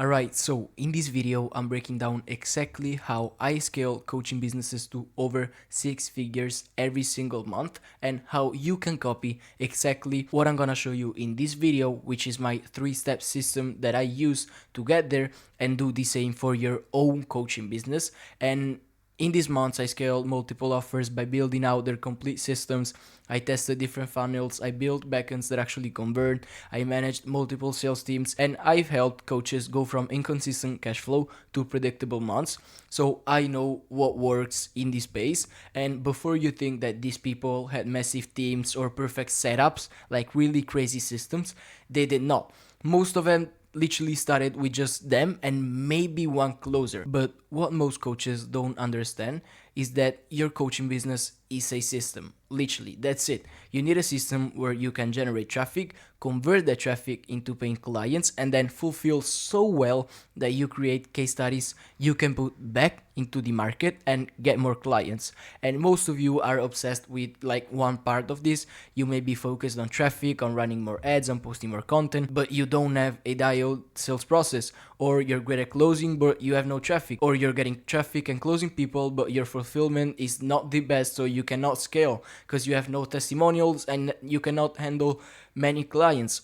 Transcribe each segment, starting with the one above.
Alright, so in this video, I'm breaking down exactly how I scale coaching businesses to over 6 figures every single month and how you can copy exactly what I'm gonna show you in this video, which is my 3-step system that I use to get there and do the same for your own coaching business. And in these months, I scaled multiple offers by building out their complete systems. I tested different funnels, I built backends that actually convert, I managed multiple sales teams, and I've helped coaches go from inconsistent cash flow to predictable months. So I know what works in this space. And before you think that these people had massive teams or perfect setups, like really crazy systems, they did not. Most of them literally started with just them and maybe one closer. But what most coaches don't understand is that your coaching business is a system. Literally, that's it. You need a system where you can generate traffic, convert that traffic into paying clients, and then fulfill so well that you create case studies you can put back into the market and get more clients. And most of you are obsessed with like one part of this. You may be focused on traffic, on running more ads, on posting more content, but you don't have a dialed sales process, or you're great at closing but you have no traffic, or you're getting traffic and closing people but your fulfillment is not the best, so you cannot scale because you have no testimonials and you cannot handle many clients.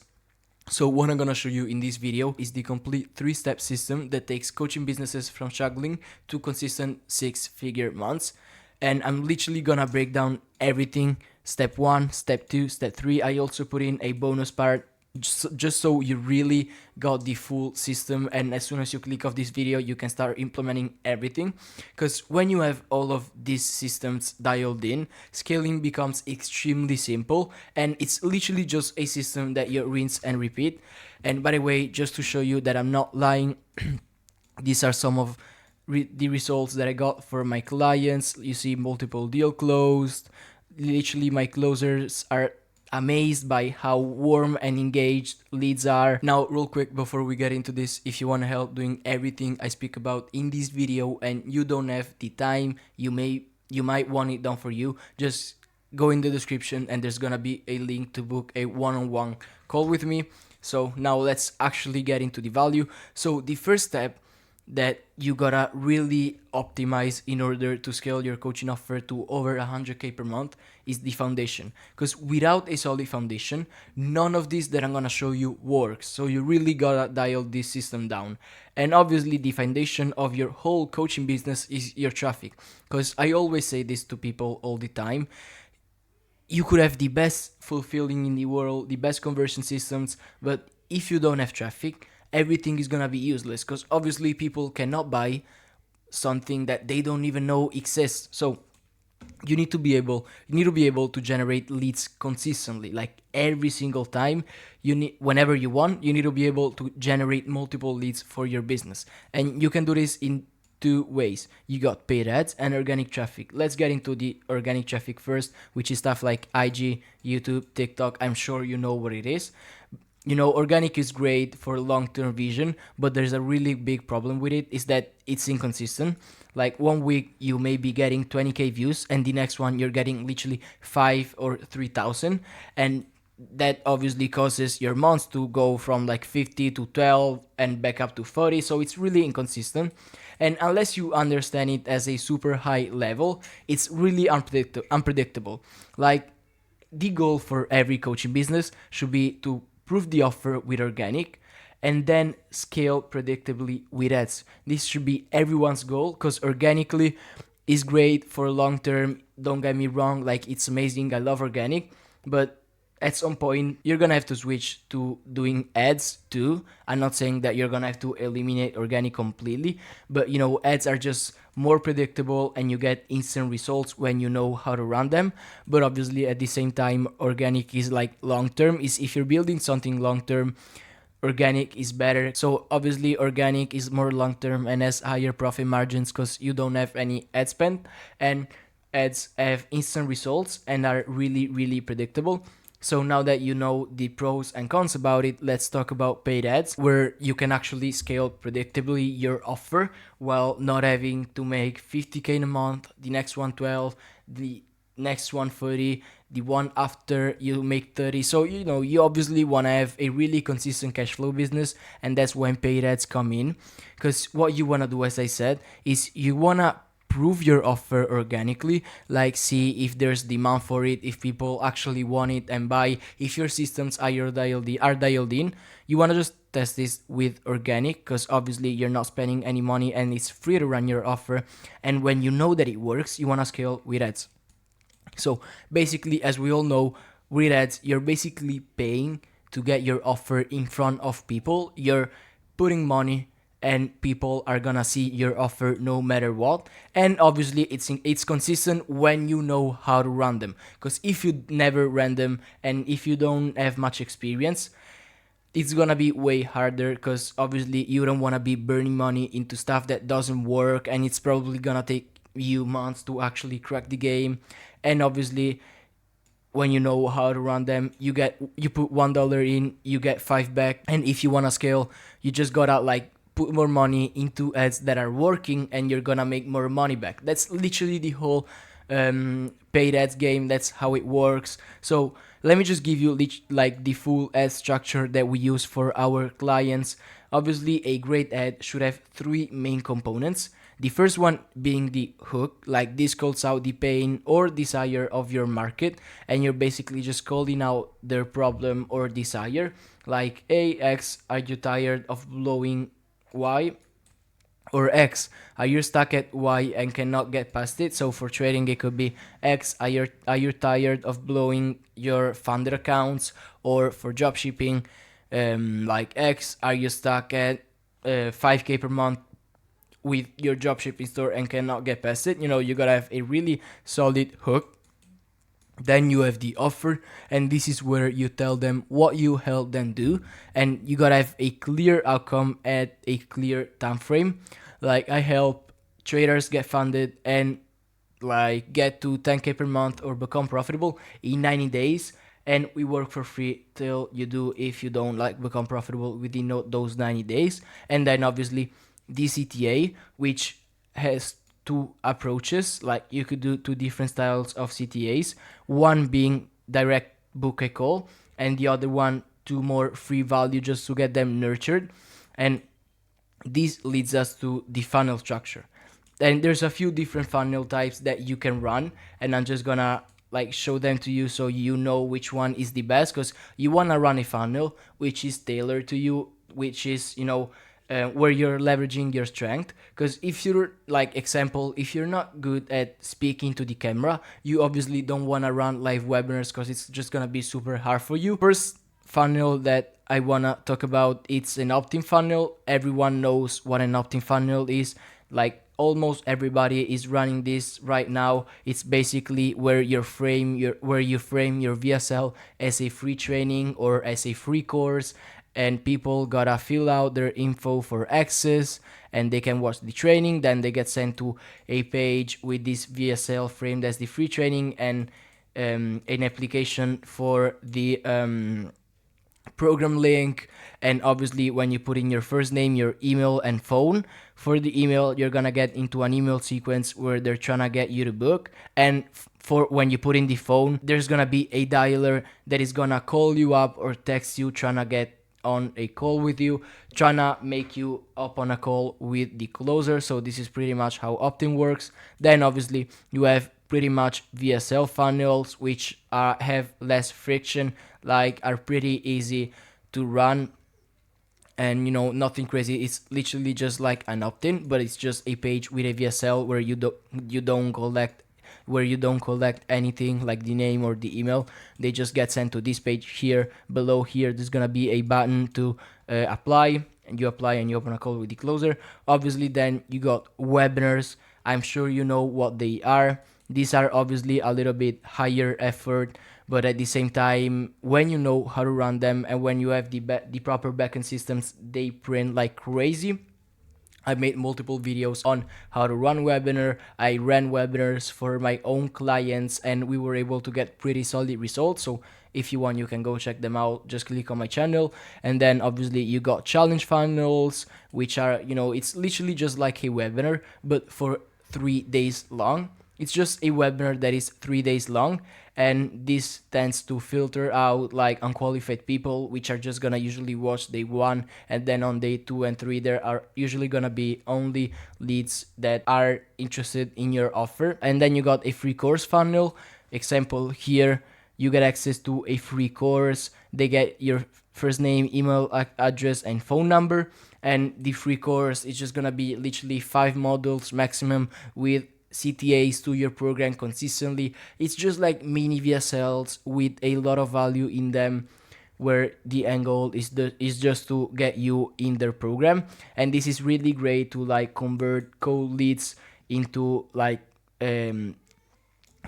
So what I'm gonna show you in this video is the complete 3-step system that takes coaching businesses from struggling to consistent 6-figure months. And I'm literally gonna break down everything, step 1, step 2, step 3. I also put in a bonus part just so you really got the full system, and as soon as you click off this video you can start implementing everything, because when you have all of these systems dialed in, scaling becomes extremely simple, and it's literally just a system that you rinse and repeat. And by the way, just to show you that I'm not lying, these are some of the results that I got for my clients. You see multiple deal closed. Literally my closers are amazed by how warm and engaged leads are. Now, real quick before we get into this, if you want to help doing everything I speak about in this video and you don't have the time, you might want it done for you, just go in the description and there's gonna be a link to book a one-on-one call with me. So now let's actually get into the value. So the first step that you gotta really optimize in order to scale your coaching offer to over 100k per month is the foundation, because without a solid foundation, none of this that I'm gonna show you works. So you really gotta dial this system down. And obviously the foundation of your whole coaching business is your traffic, because I always say this to people all the time. You could have the best fulfilling in the world, the best conversion systems, but if you don't have traffic, everything is gonna be useless, because obviously people cannot buy something that they don't even know exists. So you need to be able to generate leads consistently, like every single time. Whenever you want, you need to be able to generate multiple leads for your business, and you can do this in 2 ways. You got paid ads and organic traffic. Let's get into the organic traffic first, which is stuff like IG, YouTube, TikTok. I'm sure you know what it is. Organic is great for long-term vision, but there's a really big problem with it, is that it's inconsistent. Like one week you may be getting 20k views and the next one you're getting literally 5 or 3,000, and that obviously causes your months to go from like 50 to 12 and back up to 40. So it's really inconsistent, and unless you understand it as a super high level, it's really unpredictable. Like, the goal for every coaching business should be to prove the offer with organic and then scale predictably with ads. This should be everyone's goal, because organically is great for long term. Don't get me wrong, like it's amazing. I love organic, but at some point you're gonna have to switch to doing ads too. I'm not saying that you're gonna have to eliminate organic completely, but ads are just more predictable and you get instant results when you know how to run them. But obviously at the same time, organic is like long term. Is if you're building something long term, organic is better. So obviously organic is more long term and has higher profit margins because you don't have any ad spend, and ads have instant results and are really, really predictable. So now that you know the pros and cons about it, let's talk about paid ads, where you can actually scale predictably your offer while not having to make 50k in a month, the next one 12, the next one 30, the one after you make 30. So you obviously want to have a really consistent cash flow business, and that's when paid ads come in. Because what you want to do, as I said, is you want to prove your offer organically, like see if there's demand for it, if people actually want it and buy, if your systems are dialed in. You want to just test this with organic, because obviously you're not spending any money and it's free to run your offer. And when you know that it works, you want to scale with ads. So basically, as we all know, with ads, you're basically paying to get your offer in front of people. You're putting money and people are gonna see your offer no matter what. And obviously it's consistent when you know how to run them. Because if you never ran them and if you don't have much experience, it's gonna be way harder, because obviously you don't want to be burning money into stuff that doesn't work, and it's probably gonna take you months to actually crack the game. And obviously when you know how to run them, you put $1 in, you get 5 back. And if you want to scale, you just gotta like put more money into ads that are working, and you're gonna make more money back. That's literally the whole paid ads game. That's how it works. So let me just give you like the full ad structure that we use for our clients. Obviously, a great ad should have 3 main components. The first one being the hook, like this calls out the pain or desire of your market, and you're basically just calling out their problem or desire. Like, hey, X, are you tired of blowing Y? Or X, are you stuck at Y and cannot get past it? So for trading, it could be X, are you tired of blowing your funded accounts? Or for drop shipping, like X, are you stuck at 5K per month with your dropshipping store and cannot get past it? You gotta have a really solid hook. Then you have the offer, and this is where you tell them what you help them do, and you gotta have a clear outcome at a clear time frame. Like, I help traders get funded and like get to 10K per month or become profitable in 90 days, and we work for free till you do, if you don't like become profitable within those 90 days. And then obviously the CTA, which has 2 approaches. Like, you could do 2 different styles of CTAs, one being direct book a call, and the other one to more free value just to get them nurtured. And this leads us to the funnel structure. And there's a few different funnel types that you can run, and I'm just gonna like show them to you so you know which one is the best. Because you want to run a funnel which is tailored to you, which is where you're leveraging your strength. Because if you're like, example, if you're not good at speaking to the camera, you obviously don't want to run live webinars, because it's just gonna be super hard for you. First funnel that I wanna talk about, it's an opt-in funnel. Everyone knows what an opt-in funnel is. Like, almost everybody is running this right now. It's basically where you frame your VSL as a free training or as a free course, and people gotta fill out their info for access, and they can watch the training. Then they get sent to a page with this VSL framed as the free training, and an application for the program link. And obviously when you put in your first name, your email and phone, for the email you're gonna get into an email sequence where they're trying to get you to book. And for when you put in the phone, there's gonna be a dialer that is gonna call you up or text you, trying to get on a call with you, trying to make you up on a call with the closer. So this is pretty much how opt-in works. Then obviously you have pretty much VSL funnels, which have less friction, like are pretty easy to run, and nothing crazy. It's literally just like an opt-in, but it's just a page with a VSL where you don't collect anything like the name or the email. They just get sent to this page here. Below here, there's gonna be a button to apply, and you apply and you open a call with the closer. Obviously, then you got webinars. I'm sure you know what they are. These are obviously a little bit higher effort, but at the same time, when you know how to run them and when you have the proper backend systems, they print like crazy. I made multiple videos on how to run webinar. I ran webinars for my own clients, and we were able to get pretty solid results. So if you want, you can go check them out. Just click on my channel. And then obviously you got challenge funnels, which are, it's literally just like a webinar, but for 3 days long. It's just a webinar that is 3 days long, and this tends to filter out like unqualified people, which are just gonna usually watch day 1, and then on day 2 and 3 there are usually gonna be only leads that are interested in your offer. And then you got a free course funnel. Example here, you get access to a free course. They get your first name, email address, and phone number. And the free course is just gonna be literally 5 modules maximum with CTAs to your program consistently. It's just like mini VSLs with a lot of value in them, where the end goal is just to get you in their program. And this is really great to like convert cold leads into like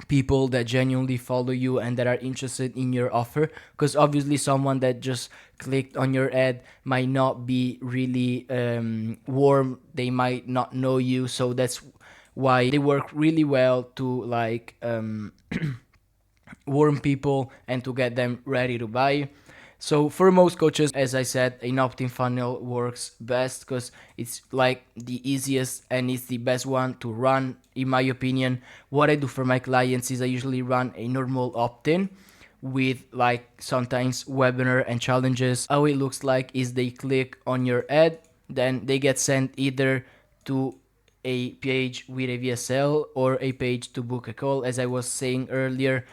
people that genuinely follow you and that are interested in your offer, because obviously someone that just clicked on your ad might not be really warm, they might not know you. So that's why they work really well to like warm people and to get them ready to buy. So for most coaches, as I said, an opt-in funnel works best because it's like the easiest and it's the best one to run, in my opinion. What I do for my clients is I usually run a normal opt-in with like sometimes webinar and challenges. How it looks like is they click on your ad, then they get sent either to a page with a VSL or a page to book a call. As I was saying earlier,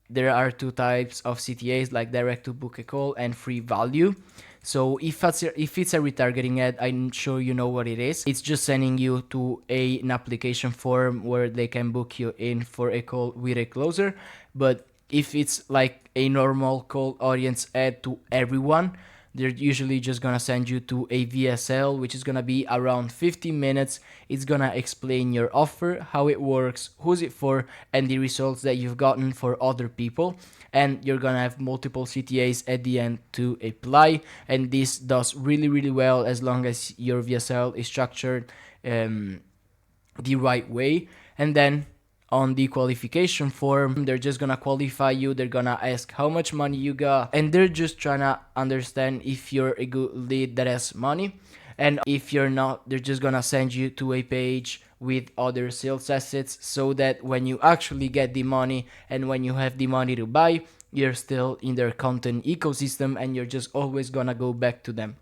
there are 2 types of CTAs, like direct to book a call and free value. So if it's a retargeting ad, I'm sure you know what it is. It's just sending you to an application form where they can book you in for a call with a closer. But if it's like a normal cold audience ad to everyone, they're usually just gonna send you to a VSL, which is gonna be around 15 minutes. It's gonna explain your offer, how it works, who's it for, and the results that you've gotten for other people. And you're gonna have multiple CTAs at the end to apply. And this does really, really well as long as your VSL is structured the right way. And then on the qualification form, they're just gonna qualify you. They're gonna ask how much money you got, and they're just trying to understand if you're a good lead that has money. And if you're not, they're just gonna send you to a page with other sales assets, so that when you actually get the money and when you have the money to buy, you're still in their content ecosystem and you're just always gonna go back to them.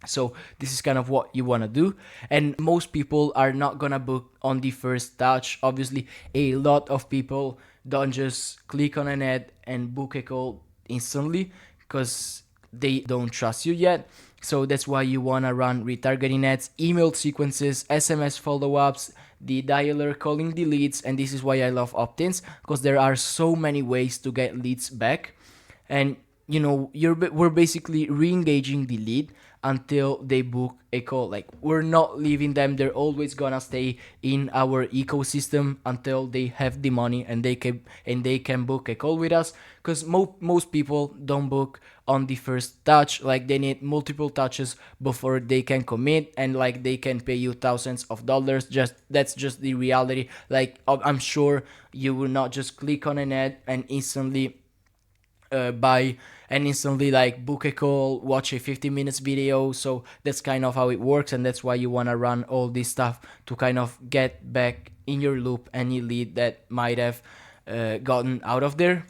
So this is kind of what you want to do. And most people are not gonna book on the first touch. Obviously, a lot of people don't just click on an ad and book a call instantly because they don't trust you yet. So that's why you want to run retargeting ads, email sequences, SMS follow-ups, the dialer calling the leads. And this is why I love opt-ins, because there are so many ways to get leads back. And you know, we're basically re-engaging the lead until they book a call. Like, we're not leaving them. They're always gonna stay in our ecosystem until they have the money and they can book a call with us. Because most people don't book on the first touch. Like, they need multiple touches before they can commit, and like they can pay you thousands of dollars. That's just the reality. Like, I'm sure you will not just click on an ad and instantly buy and instantly like book a call, watch a 15 minutes video. So that's kind of how it works, and that's why you want to run all this stuff to kind of get back in your loop any lead that might have gotten out of there.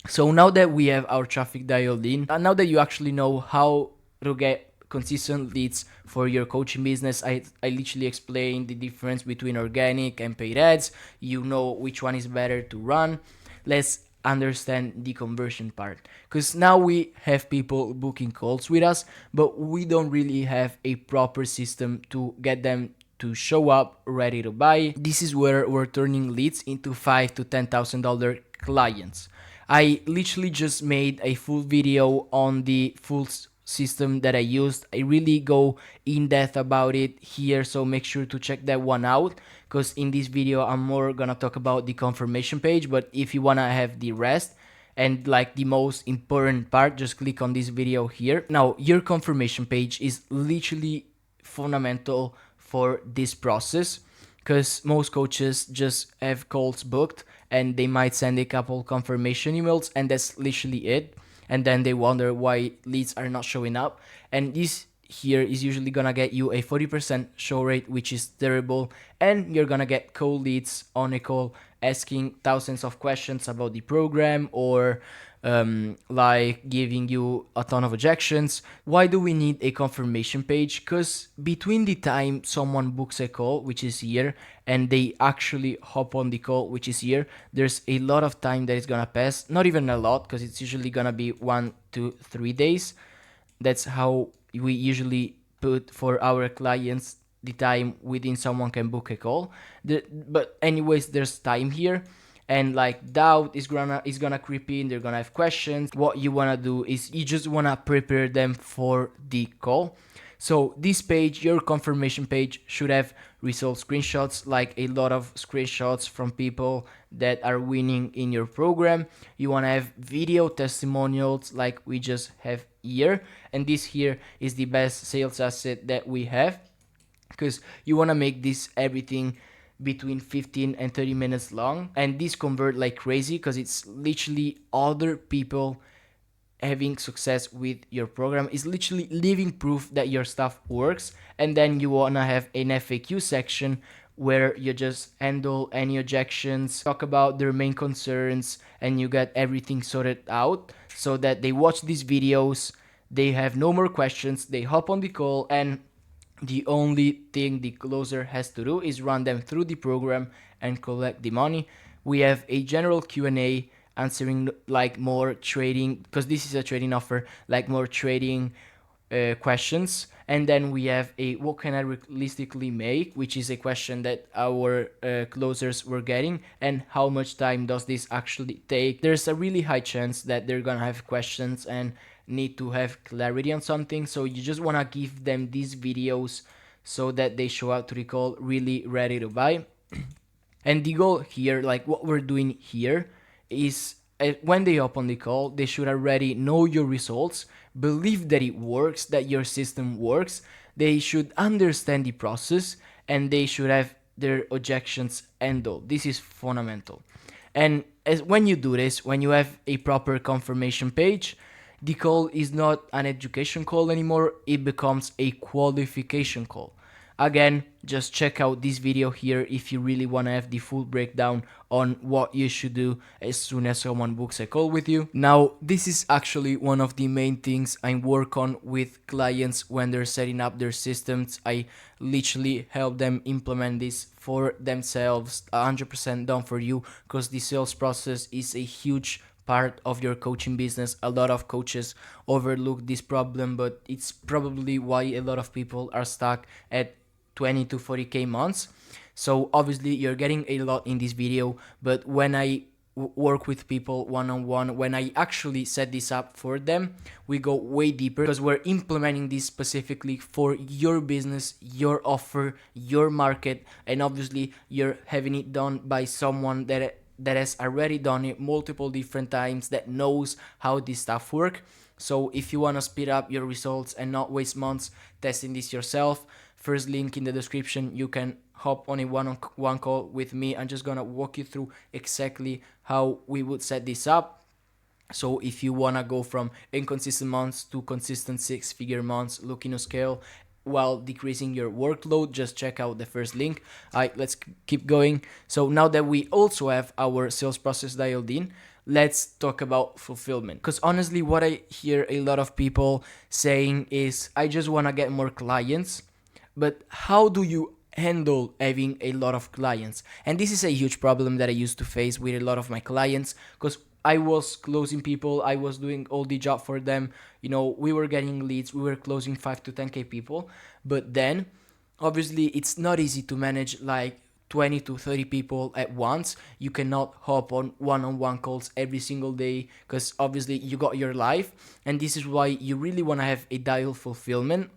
So now that we have our traffic dialed in, and now that you actually know how to get consistent leads for your coaching business, I literally explained the difference between organic and paid ads. You know which one is better to run. Let's understand the conversion part, because now we have people booking calls with us, but we don't really have a proper system to get them to show up ready to buy. This is where we're turning leads into $5,000 to $10,000 clients. I literally just made a full video on the full system that I used. I really go in depth about it here, so make sure to check that one out, because in this video I'm more gonna talk about the confirmation page. But if you wanna have the rest and like the most important part, just click on this video here. Now, your confirmation page is literally fundamental for this process, because most coaches just have calls booked and they might send a couple confirmation emails, and that's literally it. And then they wonder why leads are not showing up. And this here is usually gonna get you a 40% show rate, which is terrible, and you're gonna get cold leads on a call asking thousands of questions about the program, or like giving you a ton of objections. Why do we need a confirmation page? Because between the time someone books a call, which is here, and they actually hop on the call, which is here, there's a lot of time that is gonna pass. Not even a lot, because it's usually gonna be 1 to 3 days. That's how we usually put for our clients the time within someone can book a call. But anyways, there's time here, and like doubt is gonna creep in. They're gonna have questions. What you wanna do is you just wanna prepare them for the call. So this page, your confirmation page, should have result screenshots, like a lot of screenshots from people that are winning in your program. You want to have video testimonials like we just have here. And this here is the best sales asset that we have, because you want to make this everything between 15 and 30 minutes long, and this convert like crazy because it's literally other people having success with your program. Is literally living proof that your stuff works. And then you want to have an FAQ section where you just handle any objections, talk about their main concerns, and you get everything sorted out so that they watch these videos, they have no more questions, they hop on the call, and the only thing the closer has to do is run them through the program and collect the money. We have a general Q&A answering like more trading, because this is a trading offer, like more trading questions. And then we have a what can I realistically make, which is a question that our closers were getting, and how much time does this actually take. There's a really high chance that they're gonna have questions and need to have clarity on something, so you just want to give them these videos so that they show up to the call really ready to buy. And the goal here, like what we're doing here, is when they open the call, they should already know your results, believe that it works, that your system works. They should understand the process, and they should have their objections handled. This is fundamental. And when you do this, when you have a proper confirmation page, the call is not an education call anymore, it becomes a qualification call. Again, just check out this video here if you really want to have the full breakdown on what you should do as soon as someone books a call with you. Now, this is actually one of the main things I work on with clients when they're setting up their systems. I literally help them implement this for themselves, 100% done for you, because the sales process is a huge part of your coaching business. A lot of coaches overlook this problem, but it's probably why a lot of people are stuck at 20 to 40k months. So obviously you're getting a lot in this video, but when I work with people one-on-one, when I actually set this up for them, we go way deeper, because we're implementing this specifically for your business, your offer, your market, and obviously you're having it done by someone that has already done it multiple different times, that knows how this stuff work. So if you want to speed up your results and not waste months testing this yourself, first link in the description, you can hop on a one-on-one call with me. I'm just gonna walk you through exactly how we would set this up. So if you wanna go from inconsistent months to consistent 6-figure months, looking to scale while decreasing your workload, just check out the first link. Alright, let's keep going. So now that we also have our sales process dialed in, let's talk about fulfillment. Because honestly, what I hear a lot of people saying is, I just want to get more clients, but how do you handle having a lot of clients? And this is a huge problem that I used to face with a lot of my clients, because I was closing people, I was doing all the job for them, you know, we were getting leads, we were closing 5 to 10k people, but then obviously it's not easy to manage like 20 to 30 people at once. You cannot hop on one-on-one calls every single day, because obviously you got your life, and this is why you really want to have a dial fulfillment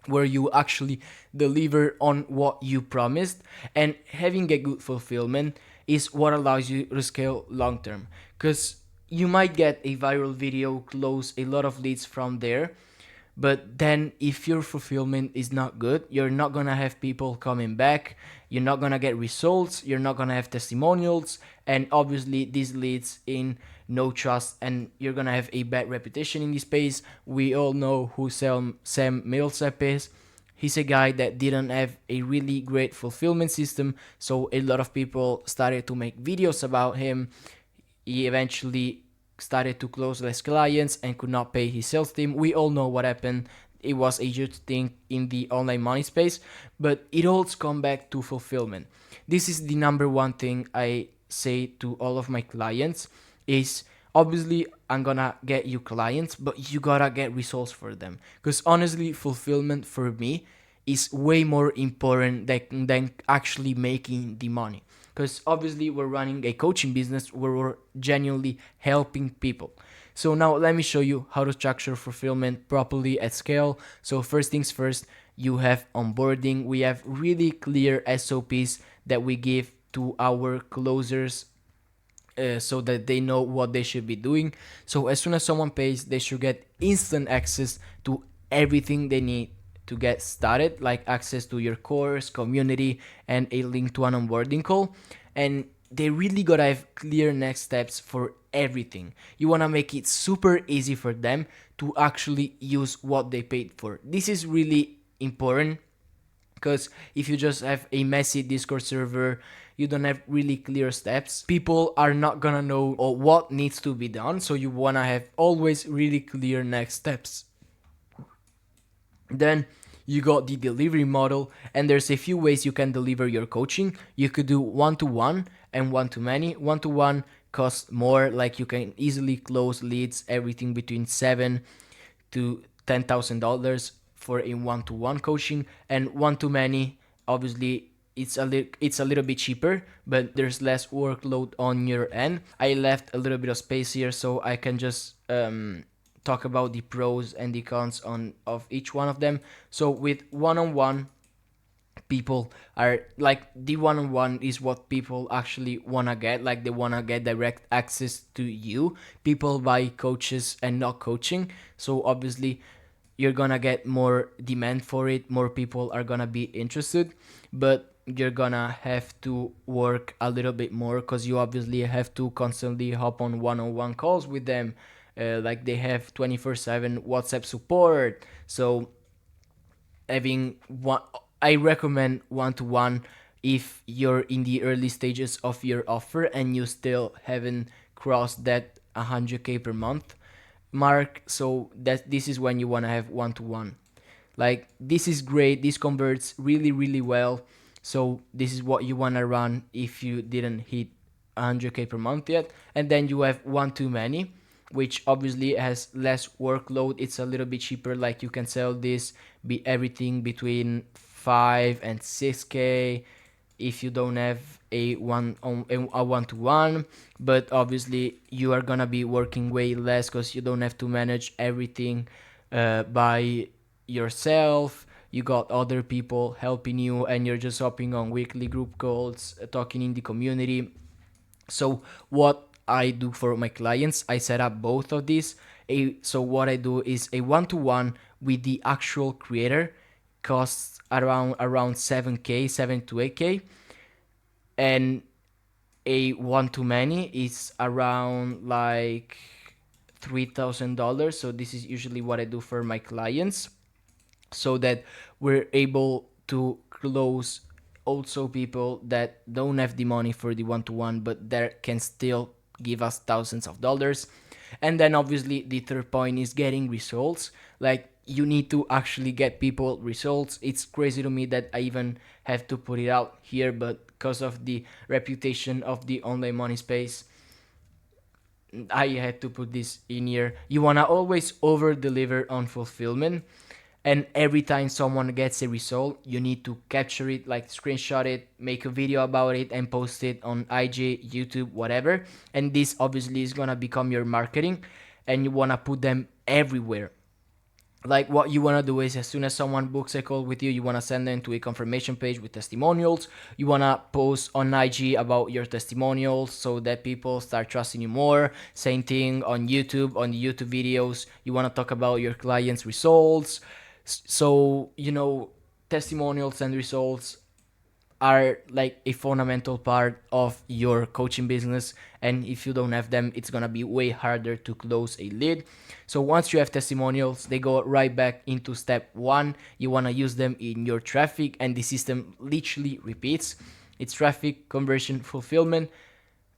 where you actually deliver on what you promised. And having a good fulfillment is what allows you to scale long term, because you might get a viral video, close a lot of leads from there, but then if your fulfillment is not good, you're not gonna have people coming back, you're not gonna get results, you're not gonna have testimonials, and obviously this leads in no trust, and you're gonna have a bad reputation in this space. We all know who Sam Millsap is. He's a guy that didn't have a really great fulfillment system, so a lot of people started to make videos about him. He eventually started to close less clients and could not pay his sales team. We all know what happened. It was a huge thing in the online money space, but it all comes back to fulfillment. This is the number one thing I say to all of my clients is, obviously I'm gonna get you clients, but you gotta get results for them. Because honestly, fulfillment for me is way more important than actually making the money. Because obviously we're running a coaching business where we're genuinely helping people. So now let me show you how to structure fulfillment properly at scale. So first things first, you have onboarding. We have really clear SOPs that we give to our closers, so that they know what they should be doing. So as soon as someone pays, they should get instant access to everything they need to get started, like access to your course, community, and a link to an onboarding call. And they really gotta have clear next steps for everything. You wanna make it super easy for them to actually use what they paid for. This is really important, because if you just have a messy Discord server, you don't have really clear steps, people are not gonna know what needs to be done. So you wanna have always really clear next steps. Then you got the delivery model, and there's a few ways you can deliver your coaching. You could do one-to-one and one-to-many. One-to-one costs more, like you can easily close leads, everything between $7,000 to $10,000 for a one-to-one coaching. And one-to-many, obviously it's a little bit cheaper, but there's less workload on your end. I left a little bit of space here so I can just talk about the pros and the cons of each one of them. So with one-on-one, people are like, the one-on-one is what people actually want to get, like they want to get direct access to you. People buy coaches and not coaching, so obviously you're gonna get more demand for it, more people are gonna be interested, but you're gonna have to work a little bit more, because you obviously have to constantly hop on one-on-one calls with them. Like they have 24/7 WhatsApp support. So having one, I recommend one-to-one if you're in the early stages of your offer and you still haven't crossed that 100k per month mark. So that this is when you want to have one-to-one. Like this is great, this converts really really well. So this is what you want to run if you didn't hit 100k per month yet. And then you have one-to-many, which obviously has less workload. It's a little bit cheaper, like you can sell this be everything between 5 and 6k if you don't have a one-to-one. But obviously you are gonna be working way less, because you don't have to manage everything by yourself. You got other people helping you, and you're just hopping on weekly group calls, talking in the community. So what I do for my clients, I set up both of these. So what I do is a one-to-one with the actual creator costs around 7k, 7 to 8k, and a one-to-many is around like $3,000. So this is usually what I do for my clients, so that we're able to close also people that don't have the money for the one-to-one, but that can still give us thousands of dollars. And then obviously the third point is getting results. Like you need to actually get people results. It's crazy to me that I even have to put it out here, but because of the reputation of the online money space, I had to put this in here. You wanna always over deliver on fulfillment, and every time someone gets a result, you need to capture it, like screenshot it, make a video about it, and post it on IG, YouTube, whatever. And this obviously is gonna become your marketing, and you wanna put them everywhere. Like what you want to do is, as soon as someone books a call with you, you want to send them to a confirmation page with testimonials. You want to post on IG about your testimonials so that people start trusting you more. Same thing on YouTube, on the YouTube videos. You want to talk about your clients' results. So, testimonials and results are like a fundamental part of your coaching business, and if you don't have them, it's gonna be way harder to close a lead. So once you have testimonials, they go right back into step one. You want to use them in your traffic, and the system literally repeats. It's traffic, conversion, fulfillment.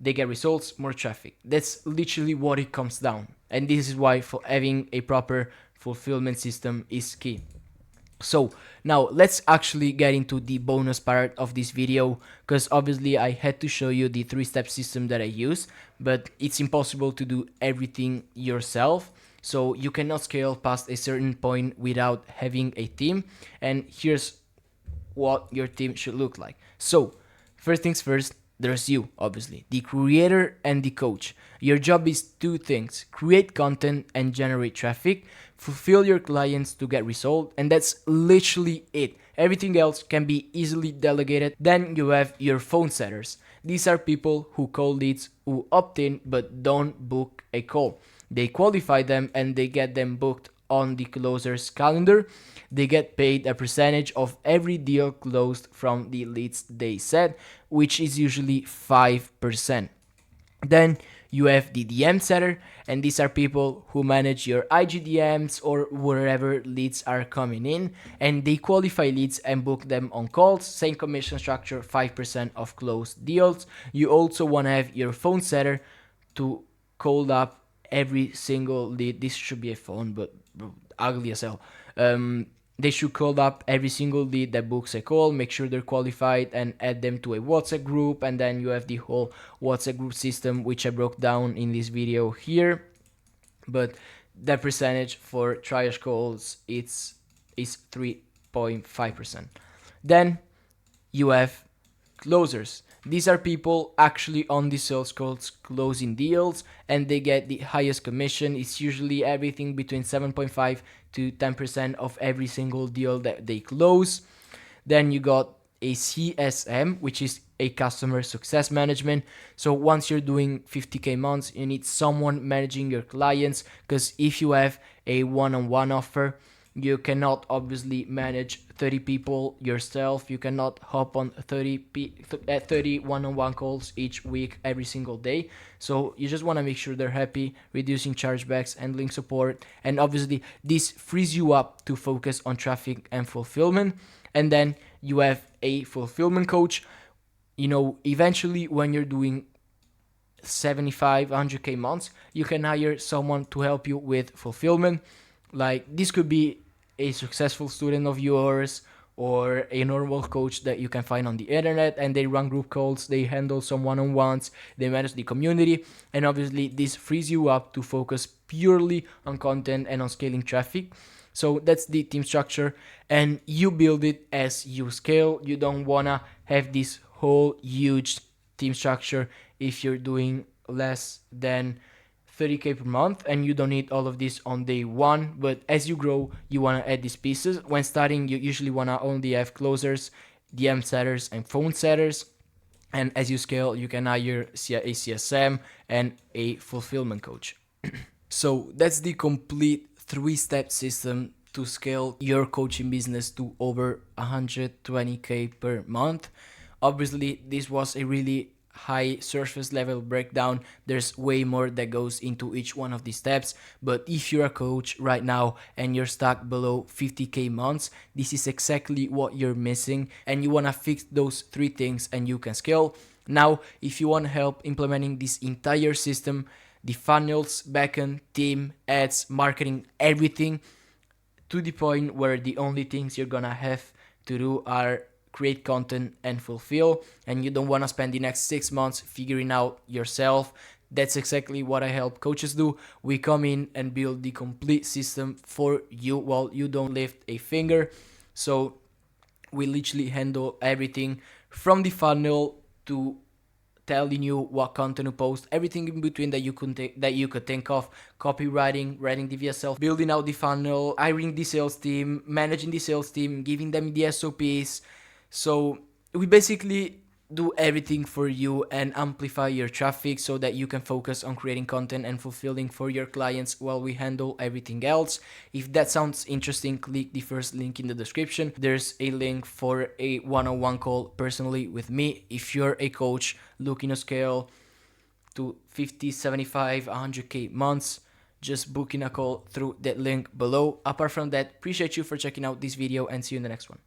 They get results, more traffic. That's literally what it comes down, and this is why for having a proper fulfillment system is key. So now let's actually get into the bonus part of this video, because obviously I had to show you the 3-step system that I use, but it's impossible to do everything yourself. So you cannot scale past a certain point without having a team, and here's what your team should look like. So first things first, there's you, obviously, the creator and the coach. Your job is two things: create content and generate traffic, fulfill your clients to get results, and that's literally it. Everything else can be easily delegated. Then you have your phone setters. These are people who call leads, who opt in but don't book a call. They qualify them and they get them booked on the closer's calendar. They get paid a percentage of every deal closed from the leads they set, which is usually 5%. Then you have the DM setter, and these are people who manage your IGDMs or wherever leads are coming in, and they qualify leads and book them on calls. Same commission structure, 5% of closed deals. You also want to have your phone setter to call up every single lead. This should be a phone, but ugly as hell. They should call up every single lead that books a call, make sure they're qualified, and add them to a WhatsApp group. And then you have the whole WhatsApp group system, which I broke down in this video here. But the percentage for triage calls is 3.5%. Then you have closers. These are people actually on the sales calls closing deals, and they get the highest commission. It's usually everything between 7.5 to 10% of every single deal that they close. Then you got a CSM, which is a customer success management. So once you're doing 50K months, you need someone managing your clients, because if you have a one-on-one offer, you cannot obviously manage 30 people yourself. You cannot hop on 30 one-on-one calls each week every single day. So you just want to make sure they're happy, reducing chargebacks, handling support, and obviously this frees you up to focus on traffic and fulfillment. And then you have a fulfillment coach. You know, eventually when you're doing 75, 100K months, you can hire someone to help you with fulfillment. Like, this could be a successful student of yours or a normal coach that you can find on the internet, and they run group calls, they handle some one-on-ones, they manage the community, and obviously this frees you up to focus purely on content and on scaling traffic. So that's the team structure, and you build it as you scale. You don't wanna have this whole huge team structure if you're doing less than 30K per month, and you don't need all of this on day one. But as you grow, you want to add these pieces. When starting, you usually want to only have closers, DM setters, and phone setters. And as you scale, you can hire a CSM and a fulfillment coach. So that's the complete 3-step system to scale your coaching business to over 120K per month. Obviously, this was a really high surface level breakdown. There's way more that goes into each one of these steps, but if you're a coach right now and you're stuck below 50K months, this is exactly what you're missing, and you want to fix those 3 things and you can scale. Now, if you want help implementing this entire system, the funnels, backend, team, ads, marketing, everything, to the point where the only things you're gonna have to do are create content and fulfill, and you don't want to spend the next 6 months figuring out yourself. That's exactly what I help coaches do. We come in and build the complete system for you while you don't lift a finger. So we literally handle everything from the funnel to telling you what content to post, everything in between that you could think of: copywriting, writing the VSL, building out the funnel, hiring the sales team, managing the sales team, giving them the SOPs. So we basically do everything for you and amplify your traffic so that you can focus on creating content and fulfilling for your clients while we handle everything else. If that sounds interesting, click the first link in the description. There's a link for a one-on-one call personally with me. If you're a coach looking to scale to 50, 75, 100k months, just booking a call through that link below. Apart from that, appreciate you for checking out this video and see you in the next one.